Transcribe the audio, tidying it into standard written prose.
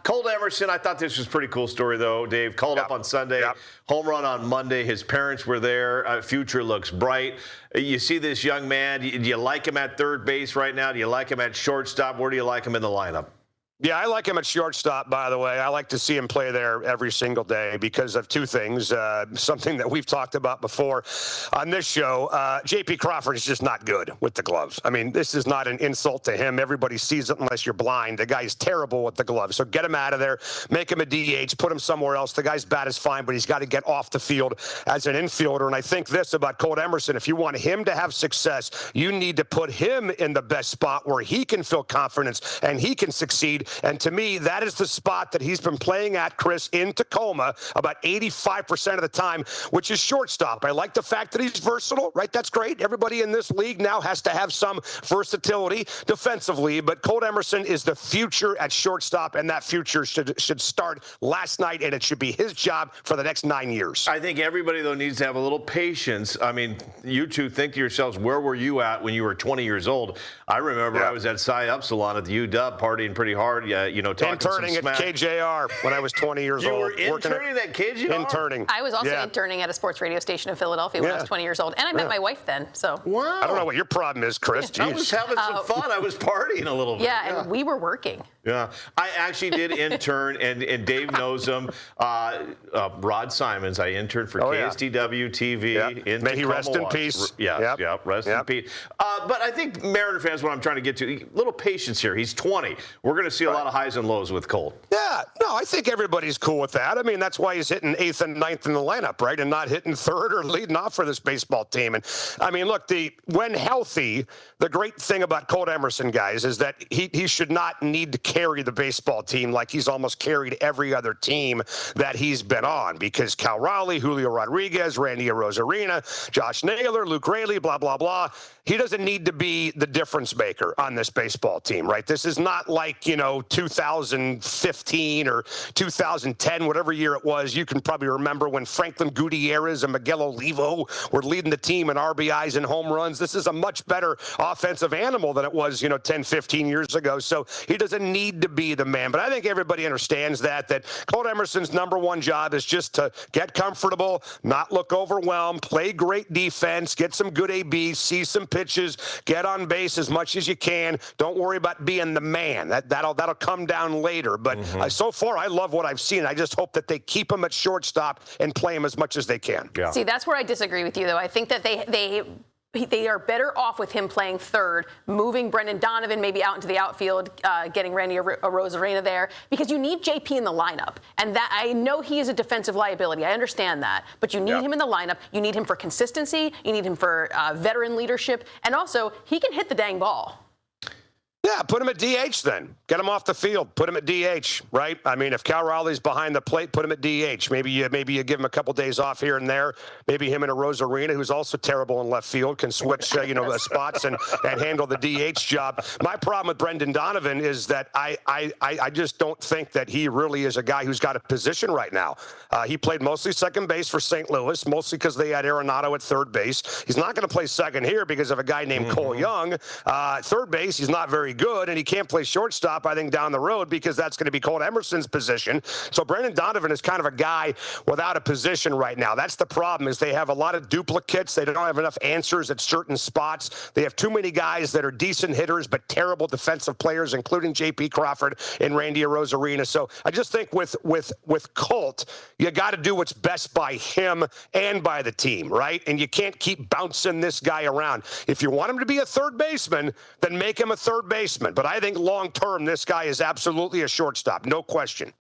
Colt Emerson, I thought this was a pretty cool story, though, Dave. Called up on Sunday, home run on Monday. His parents were there. Future looks bright. You see this young man. Do you like him at third base right now? Do you like him at shortstop? Where do you like him in the lineup? Yeah, I like him at shortstop, by the way. I like to see him play there every single day because of two things. Something that we've talked about before on this show. J.P. Crawford is just not good with the gloves. I mean, this is not an insult to him. Everybody sees it unless you're blind. The guy's terrible with the gloves. So get him out of there. Make him a DH. Put him somewhere else. The guy's bat is fine, but he's got to get off the field as an infielder. And I think this about Colt Emerson. If you want him to have success, you need to put him in the best spot where he can feel confidence and he can succeed. And to me, that is the spot that he's been playing at, Chris, in Tacoma about 85% of the time, which is shortstop. I like the fact that he's versatile, right? That's great. Everybody in this league now has to have some versatility defensively, but Colt Emerson is the future at shortstop, and that future should start last night, and it should be his job for the next 9 years. I think everybody, though, needs to have a little patience. I mean, you two think to yourselves, where were you at when you were 20 years old? I remember I was at Cy Upsilon at the UW partying pretty hard. Talking interning at KJR when I was 20 years old. You were interning at KJR? Interning. I was also interning at a sports radio station in Philadelphia when I was 20 years old. And I met my wife then, so. Wow. I don't know what your problem is, Chris. I was having some fun. I was partying a little bit. Yeah, and we were working. Yeah. I actually did intern, and Dave knows him. Rod Simons, I interned for KSTW TV. In May he rest in peace. Rest in peace. But I think Mariner fans, what I'm trying to get to, a little patience here. He's 20. We're going to see a lot of highs and lows with Colt. Yeah, no, I think everybody's cool with that. I mean, that's why he's hitting 8th and 9th in the lineup, right, and not hitting 3rd or leading off for this baseball team. And, I mean, look, when healthy, the great thing about Colt Emerson, guys, is that he should not need to carry the baseball team like he's almost carried every other team that he's been on, because Cal Raleigh, Julio Rodriguez, Randy Arozarena, Josh Naylor, Luke Raley, blah, blah, blah. He doesn't need to be the difference maker on this baseball team, right? This is not like, 2015 or 2010, whatever year it was. You can probably remember when Franklin Gutierrez and Miguel Olivo were leading the team in RBIs and home runs. This is a much better offensive animal than it was, 10, 15 years ago. So he doesn't need to be the man. But I think everybody understands that Colt Emerson's #1 job is just to get comfortable, not look overwhelmed, play great defense, get some good ABs, see some pitches, get on base as much as you can. Don't worry about being the man. That'll come down later. But so far, I love what I've seen. I just hope that they keep him at shortstop and play him as much as they can. Yeah. See, that's where I disagree with you, though. I think that they are better off with him playing 3rd, moving Brendan Donovan maybe out into the outfield, getting Randy Arozarena there, because you need JP in the lineup. And that I know he is a defensive liability. I understand that. But you need him in the lineup. You need him for consistency. You need him for veteran leadership. And also, he can hit the dang ball. Yeah, put him at DH then. Get him off the field. Put him at DH, right? I mean, if Cal Raleigh's behind the plate, put him at DH. Maybe you give him a couple days off here and there. Maybe him and a Arozarena, who's also terrible in left field, can switch, spots and handle the DH job. My problem with Brendan Donovan is that I just don't think that he really is a guy who's got a position right now. He played mostly second base for St. Louis, mostly because they had Arenado at third base. He's not going to play second here because of a guy named Cole Young. Third base, he's not very good, and he can't play shortstop, I think, down the road because that's going to be Colt Emerson's position. So Brendan Donovan is kind of a guy without a position right now. That's the problem, is they have a lot of duplicates. They don't have enough answers at certain spots. They have too many guys that are decent hitters but terrible defensive players, including J.P. Crawford and Randy Arozarena. So I just think with Colt, you got to do what's best by him and by the team, right? And you can't keep bouncing this guy around. If you want him to be a third baseman, then make him a third baseman. But I think long-term, this guy is absolutely a shortstop, no question.